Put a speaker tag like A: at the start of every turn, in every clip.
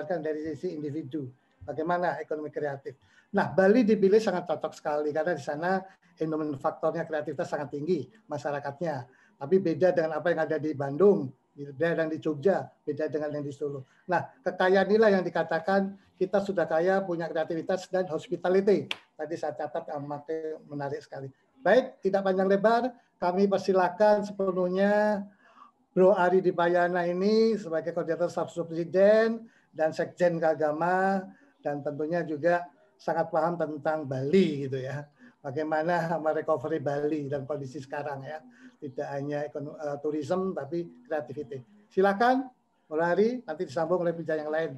A: dari sisi individu. Bagaimana ekonomi kreatif? Nah, Bali dipilih sangat cocok sekali karena di sana endowment faktornya kreativitas sangat tinggi masyarakatnya. Tapi beda dengan apa yang ada di Bandung, beda dengan di Jogja, beda dengan yang di Solo. Nah, kekayaan inilah yang dikatakan kita sudah kaya, punya kreativitas dan hospitality. Tadi saya catat amat menarik sekali. Baik, tidak panjang lebar, kami persilakan sepenuhnya Bro Ari Dipayana ini sebagai koordinator staf presiden dan sekjen keagama dan tentunya juga sangat paham tentang Bali gitu ya. Bagaimana merecovery Bali dan kondisi sekarang ya. Tidak hanya tourism tapi creativity. Silakan Bro Ari, nanti disambung oleh bicara yang lain.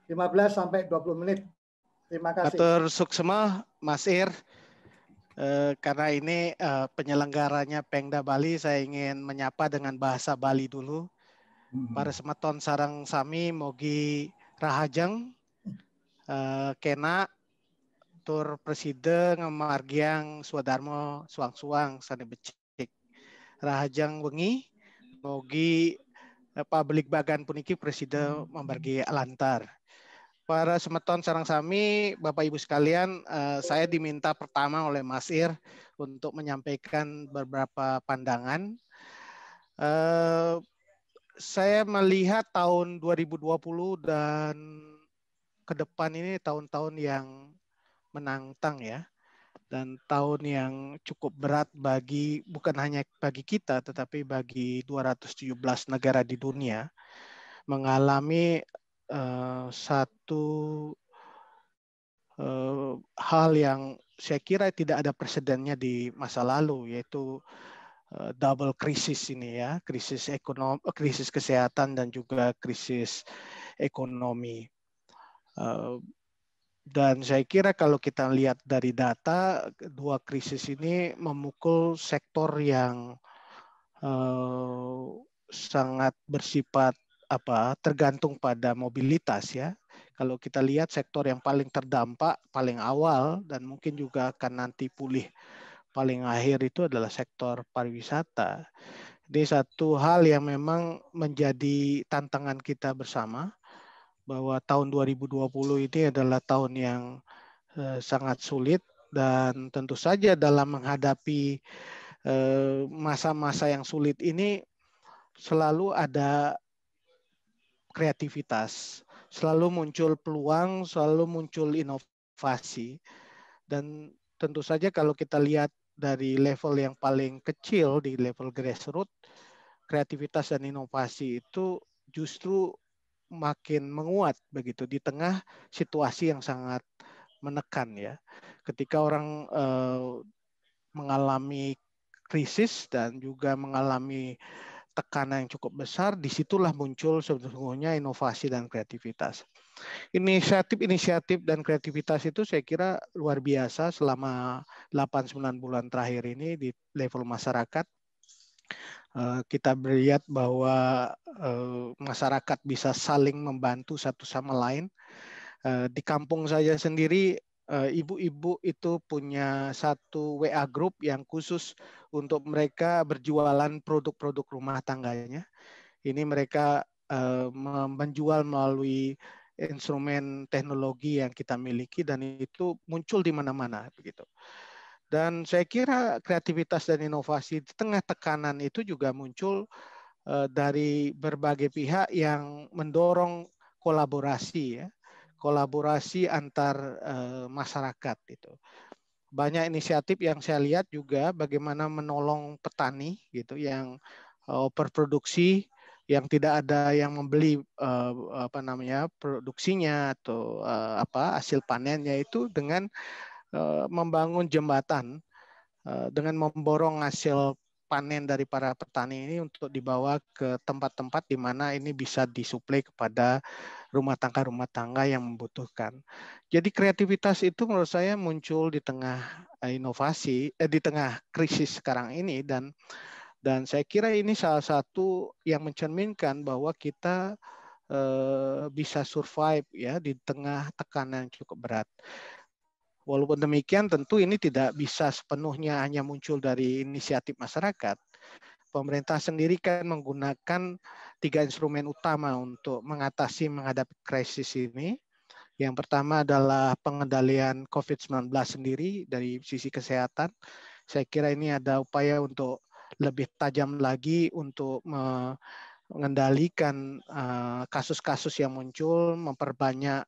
A: 15 sampai 20 menit. Terima kasih.
B: Atur suksema Mas Ir. Karena ini penyelenggaranya Pemda Bali, saya ingin menyapa dengan bahasa Bali dulu. Para semeton sarang sami mogi rahajeng kena tur presiden margiang swadarmo suang-suang sane becik rahajeng wengi mogi publik bagan puniki presiden membargi alantar. Para semeton sarang sami, Bapak Ibu sekalian, saya diminta pertama oleh Mas Ir untuk menyampaikan beberapa pandangan. Saya melihat tahun 2020 dan ke depan ini tahun-tahun yang menantang ya. Dan tahun yang cukup berat bagi bukan hanya bagi kita tetapi bagi 217 negara di dunia mengalami satu hal yang saya kira tidak ada presidennya di masa lalu, yaitu double krisis ini ya, krisis ekonomi, krisis kesehatan dan juga krisis ekonomi. Dan saya kira kalau kita lihat dari data, dua krisis ini memukul sektor yang sangat bersifat tergantung pada mobilitas ya. Kalau kita lihat sektor yang paling terdampak paling awal dan mungkin juga akan nanti pulih paling akhir itu adalah sektor pariwisata. Ini satu hal yang memang menjadi tantangan kita bersama bahwa tahun 2020 ini adalah tahun yang sangat sulit dan tentu saja dalam menghadapi masa-masa yang sulit ini selalu ada kreativitas, selalu muncul peluang, selalu muncul inovasi. Dan tentu saja kalau kita lihat dari level yang paling kecil, di level grassroots, kreativitas dan inovasi itu justru makin menguat begitu di tengah situasi yang sangat menekan ya. Ketika orang mengalami krisis dan juga mengalami tekanan yang cukup besar, disitulah muncul sesungguhnya inovasi dan kreativitas. Inisiatif dan kreativitas itu saya kira luar biasa selama 8-9 bulan terakhir ini di level masyarakat. Kita melihat bahwa masyarakat bisa saling membantu satu sama lain. Di kampung saya sendiri, ibu-ibu itu punya satu WA group yang khusus untuk mereka berjualan produk-produk rumah tangganya. Ini mereka menjual melalui instrumen teknologi yang kita miliki dan itu muncul di mana-mana begitu. Dan saya kira kreativitas dan inovasi di tengah tekanan itu juga muncul dari berbagai pihak yang mendorong kolaborasi ya. Kolaborasi antar masyarakat itu. Banyak inisiatif yang saya lihat juga bagaimana menolong petani gitu yang berproduksi yang tidak ada yang membeli produksinya atau hasil panennya itu dengan membangun jembatan dengan memborong hasil panen dari para petani ini untuk dibawa ke tempat-tempat di mana ini bisa disuplai kepada rumah tangga yang membutuhkan. Jadi kreativitas itu menurut saya muncul di tengah inovasi, di tengah krisis sekarang ini dan saya kira ini salah satu yang mencerminkan bahwa kita bisa survive ya di tengah tekanan yang cukup berat. Walaupun demikian tentu ini tidak bisa sepenuhnya hanya muncul dari inisiatif masyarakat. pemerintah sendiri kan menggunakan 3 instrumen utama untuk menghadapi krisis ini. Yang pertama adalah pengendalian COVID-19 sendiri dari sisi kesehatan. Saya kira ini ada upaya untuk lebih tajam lagi untuk mengendalikan kasus-kasus yang muncul, memperbanyak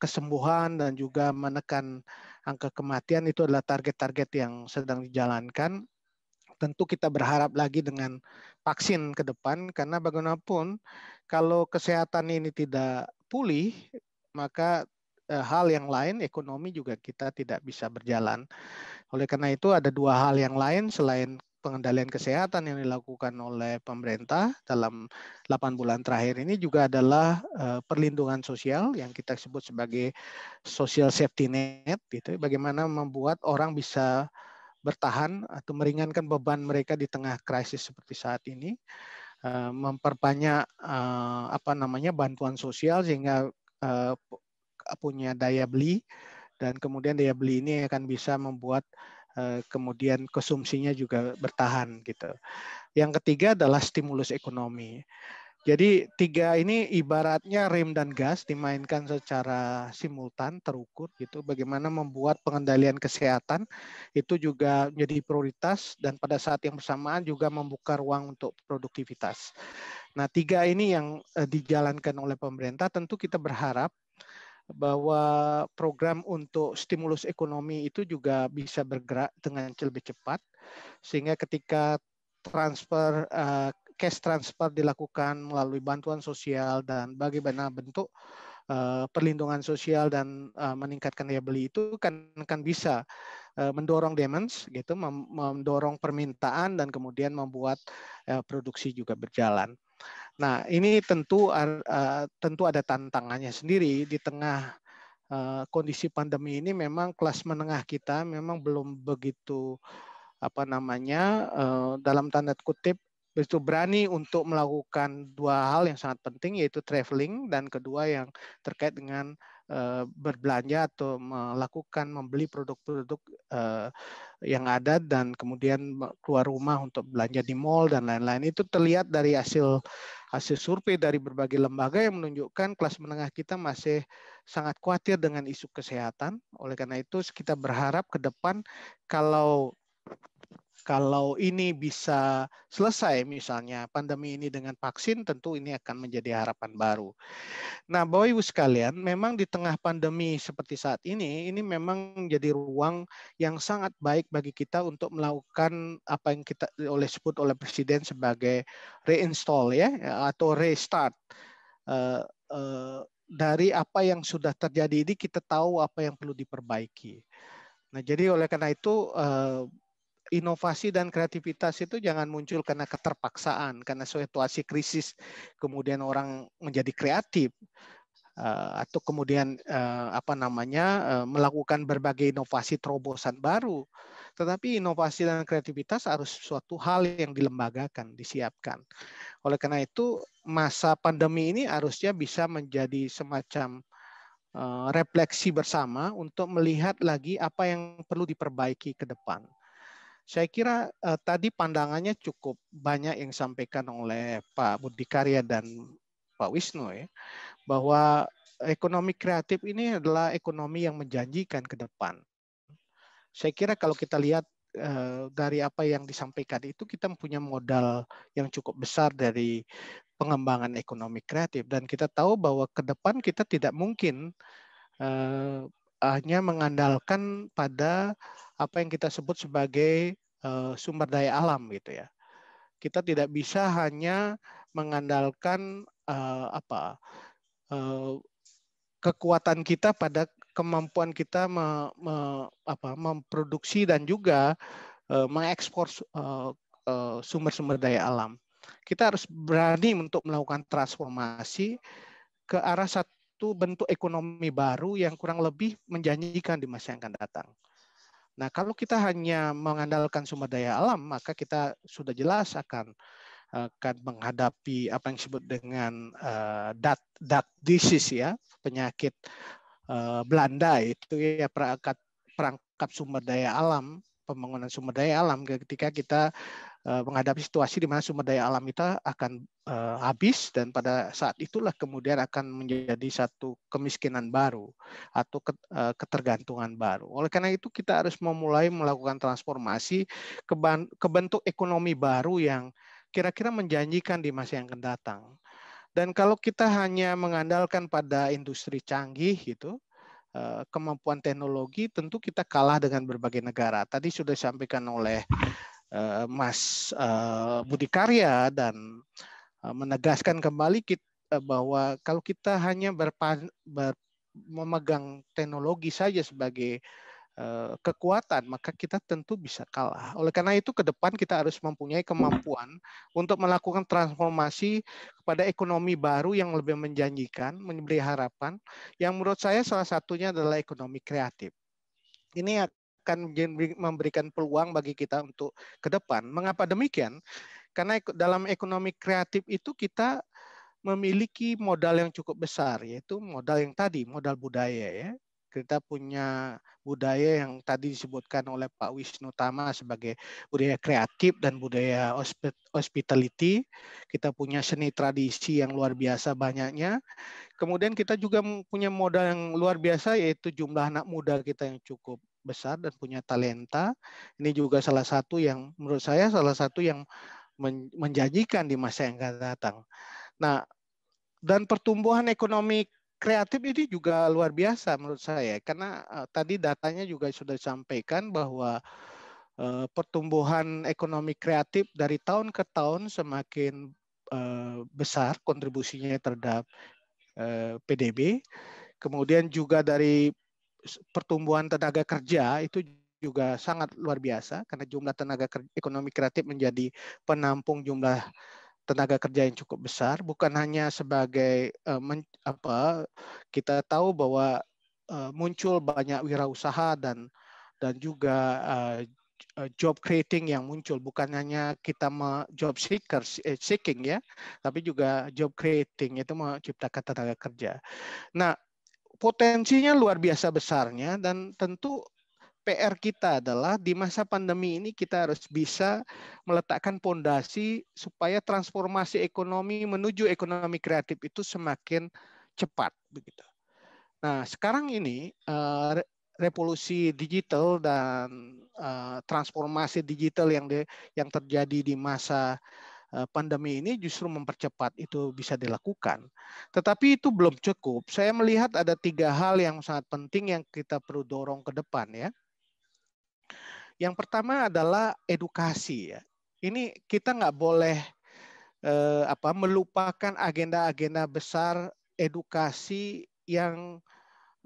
B: kesembuhan dan juga menekan angka kematian. Itu adalah target-target yang sedang dijalankan. Tentu kita berharap lagi dengan vaksin ke depan, karena bagaimanapun kalau kesehatan ini tidak pulih, maka hal yang lain, ekonomi juga kita tidak bisa berjalan. Oleh karena itu ada 2 hal yang lain selain pengendalian kesehatan yang dilakukan oleh pemerintah dalam 8 bulan terakhir ini, juga adalah perlindungan sosial yang kita sebut sebagai social safety net, gitu. Bagaimana membuat orang bisa bertahan atau meringankan beban mereka di tengah krisis seperti saat ini, memperbanyak bantuan sosial sehingga punya daya beli, dan kemudian daya beli ini akan bisa membuat kemudian konsumsinya juga bertahan, gitu. Yang ketiga adalah stimulus ekonomi. Jadi 3 ini ibaratnya rem dan gas dimainkan secara simultan, terukur, gitu. Bagaimana membuat pengendalian kesehatan itu juga menjadi prioritas, dan pada saat yang bersamaan juga membuka ruang untuk produktivitas. Nah, 3 ini yang dijalankan oleh pemerintah. Tentu kita berharap bahwa program untuk stimulus ekonomi itu juga bisa bergerak dengan lebih cepat, sehingga ketika cash transfer dilakukan melalui bantuan sosial dan bagaimana bentuk perlindungan sosial dan meningkatkan daya beli itu kan bisa mendorong demand, gitu, mendorong permintaan, dan kemudian membuat produksi juga berjalan. Nah, ini tentu ada tantangannya sendiri di tengah kondisi pandemi ini. Memang kelas menengah kita memang belum begitu dalam tanda kutip begitu berani untuk melakukan 2 hal yang sangat penting, yaitu traveling, dan kedua yang terkait dengan berbelanja atau membeli produk-produk yang ada, dan kemudian keluar rumah untuk belanja di mall dan lain-lain. Itu terlihat dari hasil survei dari berbagai lembaga yang menunjukkan kelas menengah kita masih sangat khawatir dengan isu kesehatan. Oleh karena itu kita berharap ke depan kalau ini bisa selesai, misalnya pandemi ini dengan vaksin, tentu ini akan menjadi harapan baru. Nah, Bapak Ibu sekalian, memang di tengah pandemi seperti saat ini memang menjadi ruang yang sangat baik bagi kita untuk melakukan apa yang kita sebut oleh Presiden sebagai reinstall, ya, atau restart. Dari apa yang sudah terjadi ini kita tahu apa yang perlu diperbaiki. Nah, jadi oleh karena itu inovasi dan kreativitas itu jangan muncul karena keterpaksaan, karena situasi krisis kemudian orang menjadi kreatif, atau kemudian melakukan berbagai inovasi terobosan baru. Tetapi inovasi dan kreativitas harus suatu hal yang dilembagakan, disiapkan. Oleh karena itu masa pandemi ini harusnya bisa menjadi semacam refleksi bersama untuk melihat lagi apa yang perlu diperbaiki ke depan. Saya kira tadi pandangannya cukup banyak yang disampaikan oleh Pak Budi Karya dan Pak Wisnu, ya, bahwa ekonomi kreatif ini adalah ekonomi yang menjanjikan ke depan. Saya kira kalau kita lihat dari apa yang disampaikan itu, kita punya modal yang cukup besar dari pengembangan ekonomi kreatif, dan kita tahu bahwa ke depan kita tidak mungkin hanya mengandalkan pada apa yang kita sebut sebagai sumber daya alam, gitu ya. Kita tidak bisa hanya mengandalkan kekuatan kita pada kemampuan kita memproduksi dan juga mengekspor sumber-sumber daya alam. Kita harus berani untuk melakukan transformasi ke arah satu bentuk ekonomi baru yang kurang lebih menjanjikan di masa yang akan datang. Nah, kalau kita hanya mengandalkan sumber daya alam, maka kita sudah jelas akan menghadapi apa yang disebut dengan dat disease, ya, penyakit Belanda itu, ya, perangkap sumber daya alam, pembangunan sumber daya alam, ketika kita menghadapi situasi di mana sumber daya alam kita akan habis, dan pada saat itulah kemudian akan menjadi satu kemiskinan baru atau ketergantungan baru. Oleh karena itu kita harus memulai melakukan transformasi ke bentuk ekonomi baru yang kira-kira menjanjikan di masa yang akan datang. Dan kalau kita hanya mengandalkan pada industri canggih gitu, kemampuan teknologi, tentu kita kalah dengan berbagai negara. Tadi sudah disampaikan oleh Mas Budi Karya dan menegaskan kembali bahwa kalau kita hanya memegang teknologi saja sebagai kekuatan, maka kita tentu bisa kalah. Oleh karena itu, ke depan kita harus mempunyai kemampuan untuk melakukan transformasi kepada ekonomi baru yang lebih menjanjikan, memberi harapan, yang menurut saya salah satunya adalah ekonomi kreatif. Ini akan memberikan peluang bagi kita untuk ke depan. Mengapa demikian? Karena dalam ekonomi kreatif itu kita memiliki modal yang cukup besar, yaitu modal yang tadi, modal budaya ya. Kita punya budaya yang tadi disebutkan oleh Pak Wisnu Tama sebagai budaya kreatif dan budaya hospitality. Kita punya seni tradisi yang luar biasa banyaknya. Kemudian kita juga punya modal yang luar biasa, yaitu jumlah anak muda kita yang cukup besar dan punya talenta. Ini juga salah satu yang menurut saya menjanjikan di masa yang akan datang. Nah, dan pertumbuhan ekonomi kreatif ini juga luar biasa menurut saya, karena tadi datanya juga sudah disampaikan bahwa pertumbuhan ekonomi kreatif dari tahun ke tahun semakin besar kontribusinya terhadap PDB. Kemudian juga dari pertumbuhan tenaga kerja itu juga sangat luar biasa, karena jumlah tenaga ekonomi kreatif menjadi penampung jumlah tenaga kerja yang cukup besar. Bukan hanya sebagai kita tahu bahwa muncul banyak wirausaha dan juga job creating yang muncul, bukan hanya kita job seeking ya, tapi juga job creating, itu menciptakan tenaga kerja. Nah, potensinya luar biasa besarnya, dan tentu PR kita adalah di masa pandemi ini kita harus bisa meletakkan fondasi supaya transformasi ekonomi menuju ekonomi kreatif itu semakin cepat begitu. Nah, sekarang ini revolusi digital dan transformasi digital yang terjadi di masa pandemi ini justru mempercepat itu bisa dilakukan. Tetapi itu belum cukup. Saya melihat ada 3 hal yang sangat penting yang kita perlu dorong ke depan ya. Yang pertama adalah edukasi ya. Ini kita nggak boleh melupakan agenda-agenda besar edukasi yang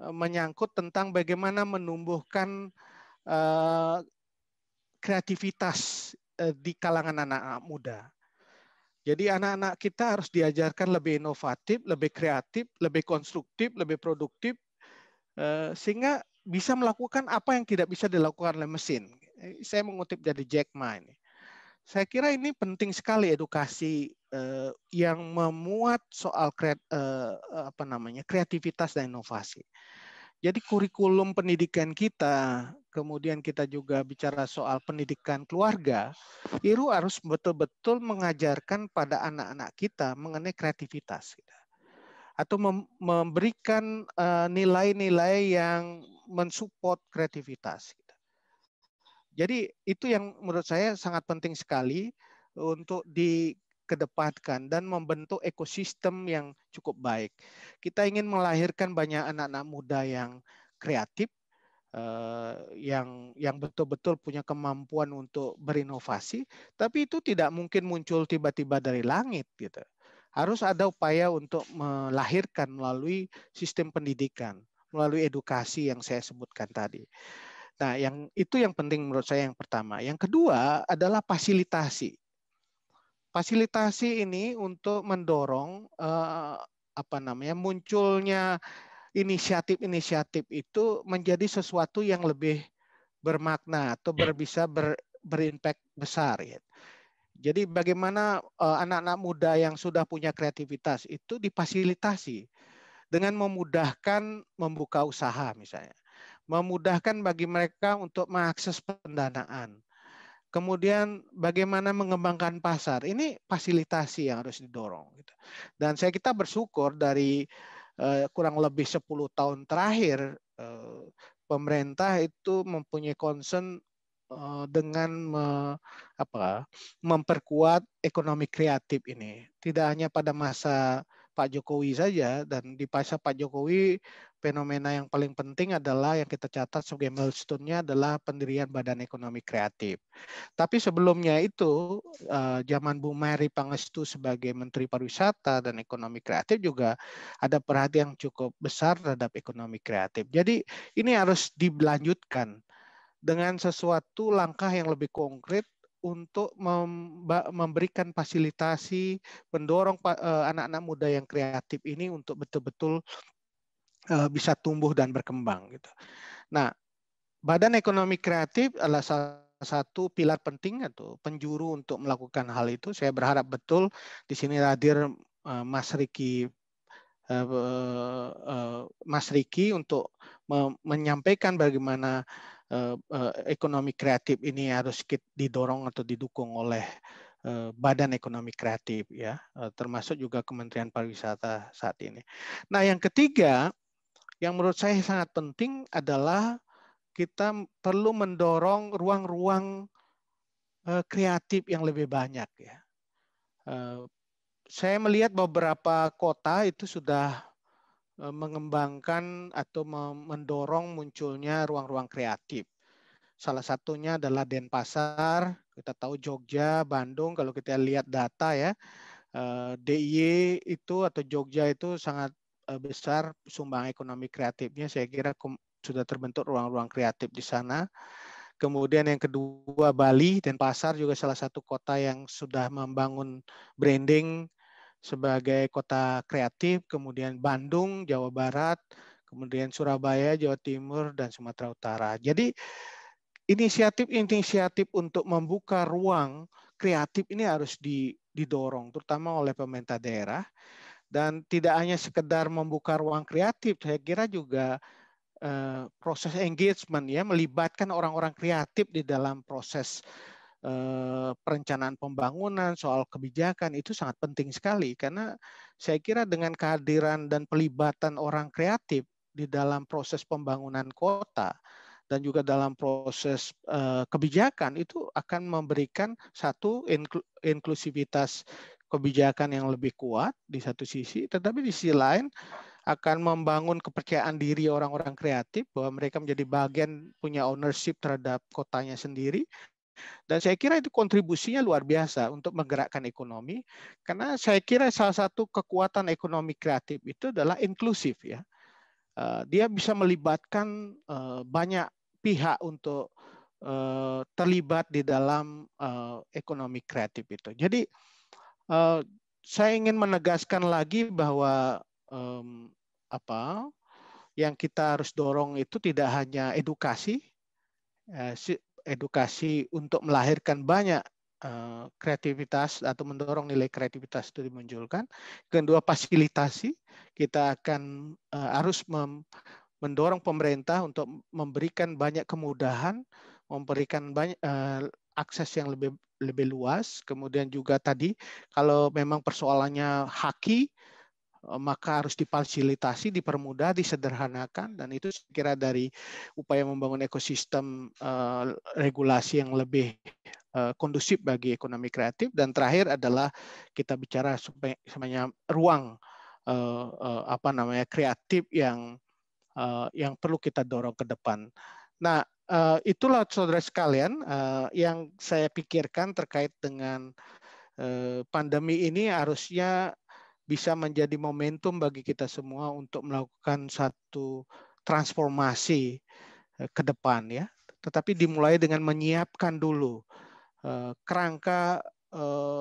B: menyangkut tentang bagaimana menumbuhkan kreativitas di kalangan anak-anak muda. Jadi anak-anak kita harus diajarkan lebih inovatif, lebih kreatif, lebih konstruktif, lebih produktif, sehingga bisa melakukan apa yang tidak bisa dilakukan oleh mesin. Saya mengutip dari Jack Ma ini. Saya kira ini penting sekali edukasi yang memuat soal kreativitas dan inovasi. Jadi kurikulum pendidikan kita, kemudian kita juga bicara soal pendidikan keluarga, itu harus betul-betul mengajarkan pada anak-anak kita mengenai kreativitas. Atau memberikan nilai-nilai yang mensupport kreativitas. Jadi itu yang menurut saya sangat penting sekali untuk dikedepankan dan membentuk ekosistem yang cukup baik. Kita ingin melahirkan banyak anak-anak muda yang kreatif, yang betul-betul punya kemampuan untuk berinovasi, tapi itu tidak mungkin muncul tiba-tiba dari langit gitu. Harus ada upaya untuk melahirkan melalui sistem pendidikan, melalui edukasi yang saya sebutkan tadi. Nah, yang penting menurut saya yang pertama. Yang kedua adalah fasilitasi. Fasilitasi ini untuk mendorong munculnya inisiatif-inisiatif itu menjadi sesuatu yang lebih bermakna atau bisa berimpact besar. Ya. Jadi bagaimana anak-anak muda yang sudah punya kreativitas itu difasilitasi dengan memudahkan membuka usaha misalnya. Memudahkan bagi mereka untuk mengakses pendanaan. Kemudian bagaimana mengembangkan pasar, ini fasilitasi yang harus didorong. Gitu. Dan kita bersyukur dari kurang lebih 10 tahun terakhir, pemerintah itu mempunyai concern dengan memperkuat ekonomi kreatif ini. Tidak hanya pada masa Pak Jokowi saja, dan di masa Pak Jokowi fenomena yang paling penting adalah yang kita catat sebagai milestone-nya adalah pendirian Badan Ekonomi Kreatif. Tapi sebelumnya itu, zaman Bu Mary Pangestu sebagai Menteri Pariwisata dan Ekonomi Kreatif juga ada perhatian cukup besar terhadap ekonomi kreatif. Jadi ini harus dilanjutkan dengan sesuatu langkah yang lebih konkret untuk memberikan fasilitasi, mendorong anak-anak muda yang kreatif ini untuk betul-betul bisa tumbuh dan berkembang. Gitu. Nah, Badan Ekonomi Kreatif adalah salah satu pilar penting atau penjuru untuk melakukan hal itu. Saya berharap betul di sini hadir Mas Riki untuk menyampaikan bagaimana ekonomi kreatif ini harus didorong atau didukung oleh Badan Ekonomi Kreatif, ya, termasuk juga Kementerian Pariwisata saat ini. Nah, yang ketiga, yang menurut saya sangat penting adalah kita perlu mendorong ruang-ruang kreatif yang lebih banyak, ya. Saya melihat beberapa kota itu sudah mengembangkan atau mendorong munculnya ruang-ruang kreatif. Salah satunya adalah Denpasar, kita tahu Jogja, Bandung, kalau kita lihat data ya, DIY itu atau Jogja itu sangat besar sumbang ekonomi kreatifnya, saya kira sudah terbentuk ruang-ruang kreatif di sana. Kemudian yang kedua Bali, Denpasar juga salah satu kota yang sudah membangun branding sebagai kota kreatif, kemudian Bandung, Jawa Barat, kemudian Surabaya, Jawa Timur, dan Sumatera Utara. Jadi inisiatif-inisiatif untuk membuka ruang kreatif ini harus didorong, terutama oleh pemerintah daerah. Dan tidak hanya sekedar membuka ruang kreatif, saya kira juga proses engagement, ya, melibatkan orang-orang kreatif di dalam proses perencanaan pembangunan, soal kebijakan itu sangat penting sekali, karena saya kira dengan kehadiran dan pelibatan orang kreatif di dalam proses pembangunan kota dan juga dalam proses kebijakan itu akan memberikan satu inklusivitas kebijakan yang lebih kuat di satu sisi, tetapi di sisi lain akan membangun kepercayaan diri orang-orang kreatif bahwa mereka menjadi bagian, punya ownership terhadap kotanya sendiri. Dan saya kira itu kontribusinya luar biasa untuk menggerakkan ekonomi, karena saya kira salah satu kekuatan ekonomi kreatif itu adalah inklusif, ya. Dia bisa melibatkan banyak pihak untuk terlibat di dalam ekonomi kreatif itu. Jadi saya ingin menegaskan lagi bahwa yang kita harus dorong itu tidak hanya edukasi untuk melahirkan banyak kreativitas atau mendorong nilai kreativitas itu dimunculkan. Kedua, fasilitasi. Kita akan harus mendorong pemerintah untuk memberikan banyak kemudahan, memberikan banyak akses yang lebih luas. Kemudian juga tadi, kalau memang persoalannya haki, maka harus difasilitasi, dipermudah, disederhanakan, dan itu saya kira dari upaya membangun ekosistem regulasi yang lebih kondusif bagi ekonomi kreatif. Dan terakhir adalah kita bicara sebenarnya ruang kreatif yang perlu kita dorong ke depan. Nah, itulah saudara sekalian yang saya pikirkan terkait dengan pandemi ini harusnya bisa menjadi momentum bagi kita semua untuk melakukan satu transformasi ke depan, ya. Tetapi dimulai dengan menyiapkan dulu kerangka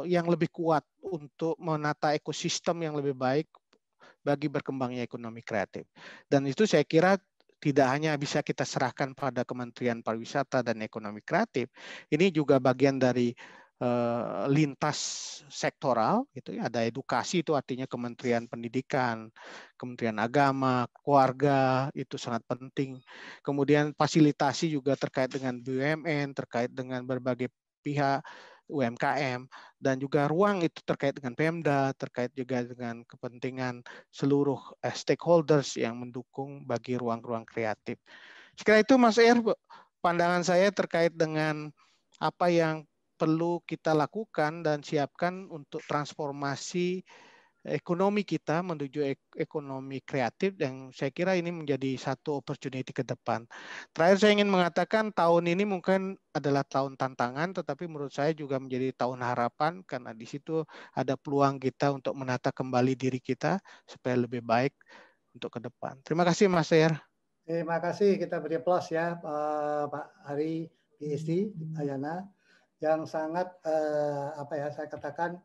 B: yang lebih kuat untuk menata ekosistem yang lebih baik bagi berkembangnya ekonomi kreatif. Dan itu saya kira tidak hanya bisa kita serahkan pada Kementerian Pariwisata dan Ekonomi Kreatif, ini juga bagian dari lintas sektoral, gitu ya. Ada edukasi, itu artinya Kementerian Pendidikan, Kementerian Agama, keluarga, itu sangat penting. Kemudian fasilitasi juga terkait dengan BUMN, terkait dengan berbagai pihak UMKM, dan juga ruang itu terkait dengan Pemda, terkait juga dengan kepentingan seluruh stakeholders yang mendukung bagi ruang-ruang kreatif. Sekira itu Mas Er, pandangan saya terkait dengan apa yang perlu kita lakukan dan siapkan untuk transformasi ekonomi kita menuju ekonomi kreatif, yang saya kira ini menjadi satu opportunity ke depan. Terakhir saya ingin mengatakan tahun ini mungkin adalah tahun tantangan, tetapi menurut saya juga menjadi tahun harapan karena di situ ada peluang kita untuk menata kembali diri kita supaya lebih baik untuk ke depan. Terima kasih Mas Er.
A: Terima kasih, kita beri aplaus ya Pak Ari PhD Ayana yang sangat apa ya saya katakan,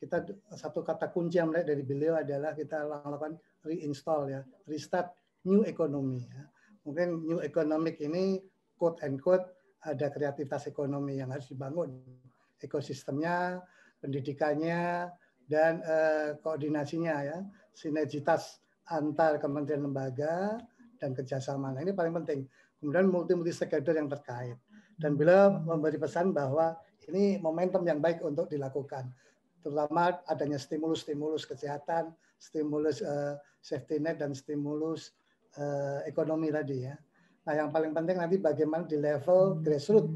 A: kita satu kata kunci yang menarik dari beliau adalah kita lakukan reinstall ya, restart new economy ya. Mungkin new economic ini quote and quote ada kreativitas ekonomi yang harus dibangun, ekosistemnya, pendidikannya, dan koordinasinya ya, sinergitas antar kementerian lembaga dan kerjasama. Nah, ini paling penting. Kemudian multi stakeholder yang terkait. Dan beliau memberi pesan bahwa ini momentum yang baik untuk dilakukan, terutama adanya stimulus-stimulus kesehatan, stimulus safety net, dan stimulus ekonomi tadi ya. Nah, yang paling penting nanti bagaimana di level grassroots,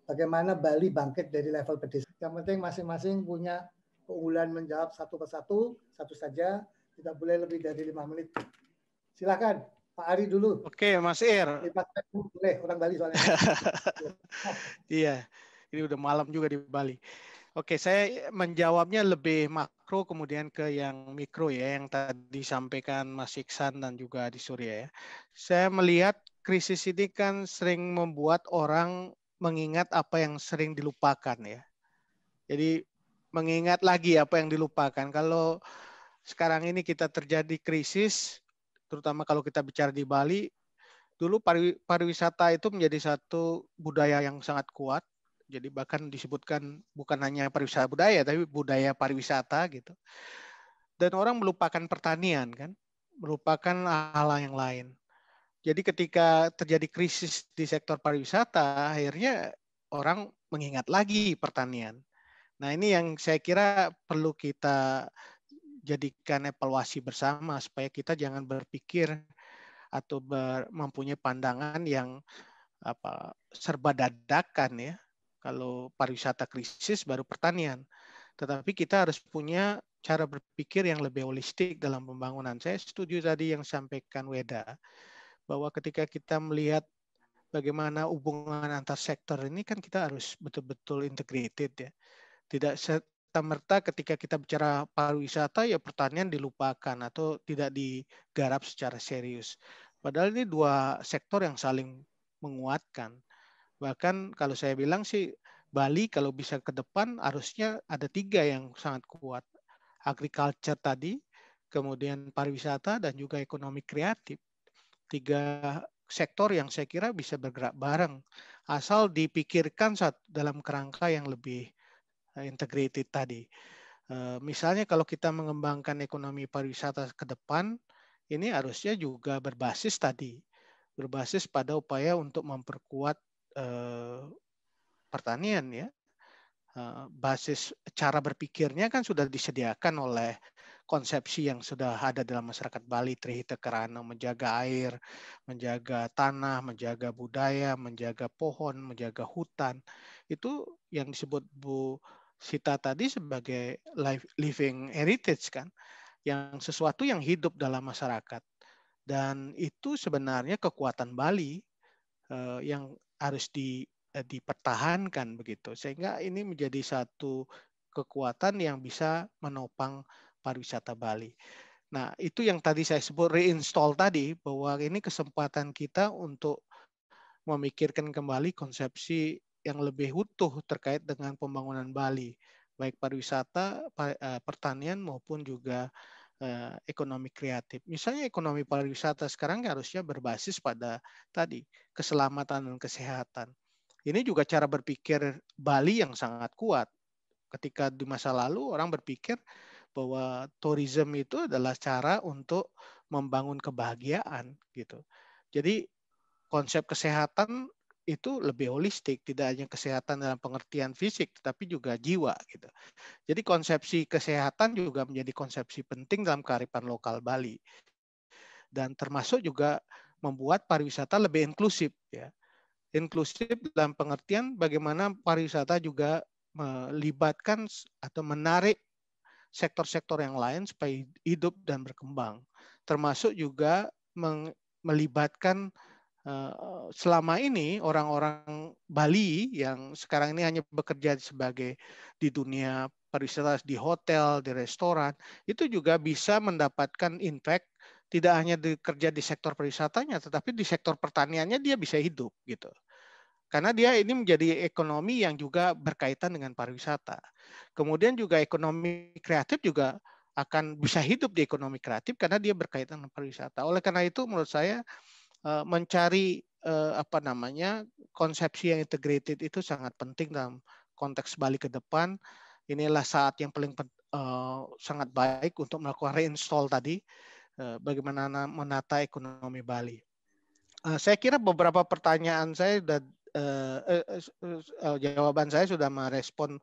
A: bagaimana Bali bangkit dari level pedesaan. Yang penting masing-masing punya keunggulan menjawab satu persatu, satu saja, tidak boleh lebih dari 5 menit. Silakan, Pak Ari dulu.
B: Oke, Mas Ir.
A: Boleh, orang Bali soalnya.
B: Iya, ini udah malam juga di Bali. Oke, saya menjawabnya lebih makro kemudian ke yang mikro ya, yang tadi disampaikan Mas Iksan dan juga di Surya ya. Saya melihat krisis ini kan sering membuat orang mengingat apa yang sering dilupakan ya. Jadi mengingat lagi apa yang dilupakan. Kalau sekarang ini kita terjadi krisis, terutama kalau kita bicara di Bali, dulu pariwisata itu menjadi satu budaya yang sangat kuat. Jadi bahkan disebutkan bukan hanya pariwisata budaya, tapi budaya pariwisata gitu. Dan orang melupakan pertanian kan, melupakan hal yang lain. Jadi ketika terjadi krisis di sektor pariwisata, akhirnya orang mengingat lagi pertanian. Nah ini yang saya kira perlu kita jadikan evaluasi bersama supaya kita jangan berpikir atau mempunyai pandangan yang serba dadakan ya. Kalau pariwisata krisis baru pertanian. Tetapi kita harus punya cara berpikir yang lebih holistik dalam pembangunan. Saya setuju tadi yang sampaikan Weda, bahwa ketika kita melihat bagaimana hubungan antar sektor ini kan kita harus betul-betul integrated ya. Tidak serta-merta ketika kita bicara pariwisata ya pertanian dilupakan atau tidak digarap secara serius. Padahal ini dua sektor yang saling menguatkan. Bahkan kalau saya bilang sih Bali kalau bisa ke depan harusnya ada 3 yang sangat kuat. Agriculture tadi, kemudian pariwisata dan juga ekonomi kreatif. 3 sektor yang saya kira bisa bergerak bareng. Asal dipikirkan dalam kerangka yang lebih integrated tadi. Misalnya kalau kita mengembangkan ekonomi pariwisata ke depan, ini harusnya juga berbasis tadi. Berbasis pada upaya untuk memperkuat pertanian ya. Basis cara berpikirnya kan sudah disediakan oleh konsepsi yang sudah ada dalam masyarakat Bali, Trihita Karana, menjaga air, menjaga tanah, menjaga budaya, menjaga pohon, menjaga hutan. Itu yang disebut Bu Sita tadi sebagai living heritage kan, yang sesuatu yang hidup dalam masyarakat. Dan itu sebenarnya kekuatan Bali yang harus dipertahankan begitu, sehingga ini menjadi satu kekuatan yang bisa menopang pariwisata Bali. Nah, itu yang tadi saya sebut reinstall tadi, bahwa ini kesempatan kita untuk memikirkan kembali konsepsi yang lebih utuh terkait dengan pembangunan Bali, baik pariwisata, pertanian maupun juga ekonomi kreatif. Misalnya ekonomi pariwisata sekarang harusnya berbasis pada tadi keselamatan dan kesehatan. Ini juga cara berpikir Bali yang sangat kuat. Ketika di masa lalu orang berpikir bahwa tourism itu adalah cara untuk membangun kebahagiaan gitu. Jadi konsep kesehatan itu lebih holistik, tidak hanya kesehatan dalam pengertian fisik, tetapi juga jiwa gitu. Jadi konsepsi kesehatan juga menjadi konsepsi penting dalam kearifan lokal Bali, dan termasuk juga membuat pariwisata lebih inklusif ya. Inklusif dalam pengertian bagaimana pariwisata juga melibatkan atau menarik sektor-sektor yang lain supaya hidup dan berkembang. Termasuk juga melibatkan selama ini orang-orang Bali yang sekarang ini hanya bekerja sebagai di dunia pariwisata, di hotel, di restoran, itu juga bisa mendapatkan impact tidak hanya kerja di sektor pariwisatanya, tetapi di sektor pertaniannya dia bisa hidup gitu. Karena dia ini menjadi ekonomi yang juga berkaitan dengan pariwisata. Kemudian juga ekonomi kreatif juga akan bisa hidup di ekonomi kreatif karena dia berkaitan dengan pariwisata. Oleh karena itu menurut saya mencari konsepsi yang integrated itu sangat penting dalam konteks Bali ke depan. Inilah saat yang paling sangat baik untuk melakukan reinstall tadi, bagaimana menata ekonomi Bali. Saya kira beberapa pertanyaan saya dan jawaban saya sudah merespon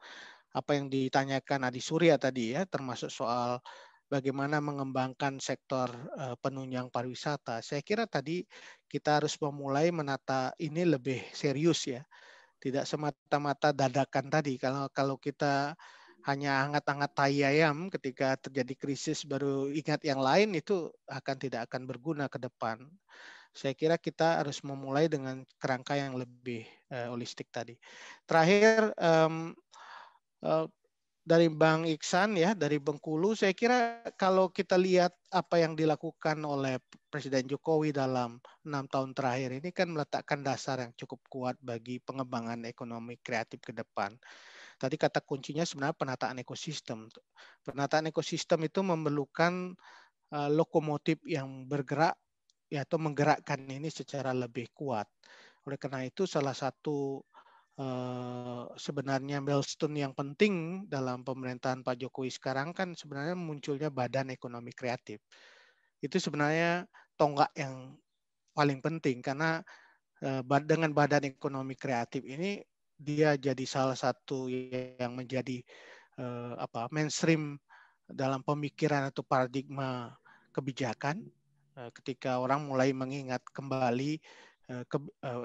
B: apa yang ditanyakan Adi Surya tadi ya, termasuk soal bagaimana mengembangkan sektor penunjang pariwisata. Saya kira tadi kita harus memulai menata ini lebih serius ya, tidak semata-mata dadakan tadi. Kalau kita hanya hangat-hangat tai ayam ketika terjadi krisis baru ingat yang lain, itu tidak akan berguna ke depan. Saya kira kita harus memulai dengan kerangka yang lebih holistik tadi. Terakhir dari Bang Iksan ya, dari Bengkulu, saya kira kalau kita lihat apa yang dilakukan oleh Presiden Jokowi dalam 6 tahun terakhir ini kan meletakkan dasar yang cukup kuat bagi pengembangan ekonomi kreatif ke depan. Tadi kata kuncinya sebenarnya penataan ekosistem. Penataan ekosistem itu memerlukan lokomotif yang bergerak ya, atau menggerakkan ini secara lebih kuat. Oleh karena itu salah satu sebenarnya milestone yang penting dalam pemerintahan Pak Jokowi sekarang kan sebenarnya munculnya Badan Ekonomi Kreatif. Itu sebenarnya tonggak yang paling penting karena dengan Badan Ekonomi Kreatif ini dia jadi salah satu yang menjadi mainstream dalam pemikiran atau paradigma kebijakan ketika orang mulai mengingat kembali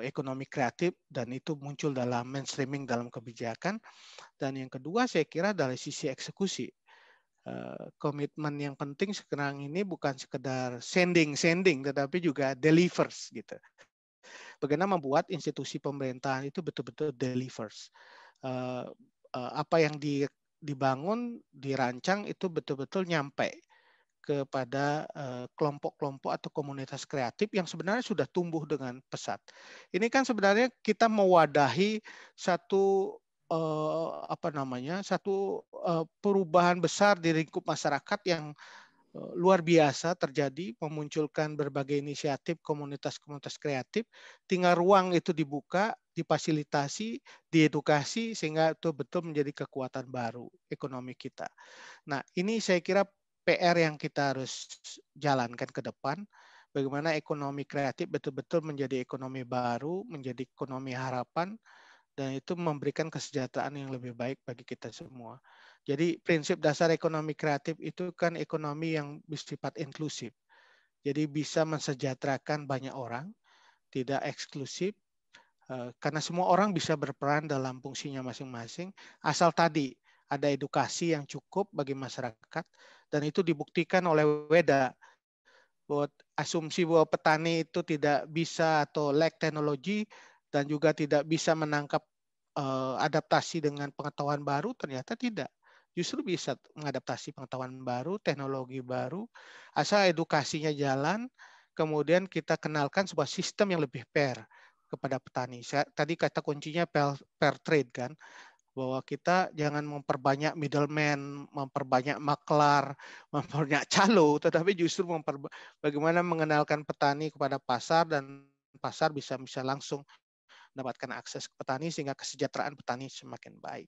B: ekonomi kreatif dan itu muncul dalam mainstreaming dalam kebijakan. Dan yang kedua saya kira dari sisi eksekusi. Komitmen yang penting sekarang ini bukan sekedar sending tetapi juga delivers gitu. Bagaimana membuat institusi pemerintahan itu betul-betul delivers. Apa yang dibangun, dirancang itu betul-betul nyampe kepada kelompok-kelompok atau komunitas kreatif yang sebenarnya sudah tumbuh dengan pesat. Ini kan sebenarnya kita mewadahi satu perubahan besar di lingkup masyarakat yang luar biasa terjadi, memunculkan berbagai inisiatif komunitas-komunitas kreatif, tinggal ruang itu dibuka, difasilitasi, diedukasi, sehingga itu betul menjadi kekuatan baru ekonomi kita. Nah, ini saya kira PR yang kita harus jalankan ke depan, bagaimana ekonomi kreatif betul-betul menjadi ekonomi baru, menjadi ekonomi harapan, dan itu memberikan kesejahteraan yang lebih baik bagi kita semua. Jadi prinsip dasar ekonomi kreatif itu kan ekonomi yang bersifat inklusif. Jadi bisa mensejahterakan banyak orang, tidak eksklusif, karena semua orang bisa berperan dalam fungsinya masing-masing, asal tadi ada edukasi yang cukup bagi masyarakat, dan itu dibuktikan oleh WEDA, bahwa asumsi bahwa petani itu tidak bisa atau lack teknologi, dan juga tidak bisa menangkap adaptasi dengan pengetahuan baru, ternyata tidak. Justru bisa mengadaptasi pengetahuan baru, teknologi baru, asal edukasinya jalan, kemudian kita kenalkan sebuah sistem yang lebih fair kepada petani. Tadi kata kuncinya fair trade kan, bahwa kita jangan memperbanyak middleman, memperbanyak maklar, memperbanyak calo, tetapi justru bagaimana mengenalkan petani kepada pasar dan pasar bisa langsung mendapatkan akses ke petani sehingga kesejahteraan petani semakin baik.